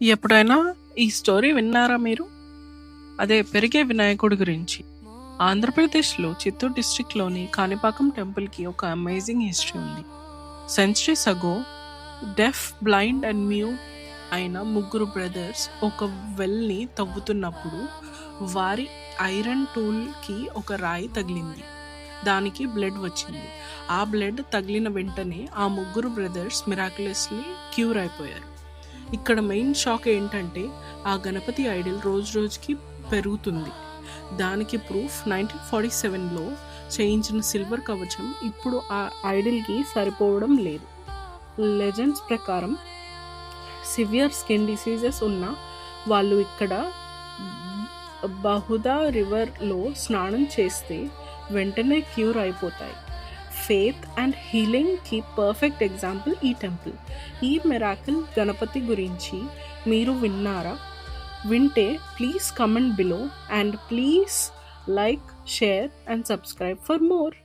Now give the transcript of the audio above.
ఎప్పుడైనా ఈ స్టోరీ విన్నారా మీరు? అదే పెరిగే వినాయకుడి గురించి. ఆంధ్రప్రదేశ్‌లో చిత్తూరు డిస్ట్రిక్ట్‌లోని కాణిపాకం టెంపుల్‌కి ఒక అమేజింగ్ హిస్టరీ ఉంది. సెంచరీస్ అగో డెఫ్, బ్లైండ్ అండ్ మ్యూట్ అయిన ముగ్గురు బ్రదర్స్ ఒక వెల్‌ని తవ్వుతున్నప్పుడు వారి ఐరన్ టూల్‌కి ఒక రాయి తగిలింది. దానికి బ్లడ్ వచ్చింది. ఆ బ్లడ్ తగిలిన వెంటనే ఆ ముగ్గురు బ్రదర్స్ మిరాక్యులస్‌లీ క్యూర్ అయిపోయారు. ఇక్కడ మెయిన్ షాక్ ఏంటంటే ఆ గణపతి ఐడల్ రోజు రోజుకి పెరుగుతుంది. దానికి ప్రూఫ్ 1947లో చేయించిన సిల్వర్ కవచం ఇప్పుడు ఆ ఐడల్కి సరిపోవడం లేదు. లెజెండ్స్ ప్రకారం సివియర్ స్కిన్ డిసీజెస్ ఉన్న వాళ్ళు ఇక్కడ బహుదా రివర్లో స్నానం చేస్తే వెంటనే క్యూర్ అయిపోతాయి. ఫేత్ అండ్ హీలింగ్కి పర్ఫెక్ట్ ఎగ్జాంపుల్ ఈ టెంపుల్. ఈ మిరాకిల్ గణపతి గురించి మీరు విన్నారా? వింటే please comment below and please like, share and subscribe for more.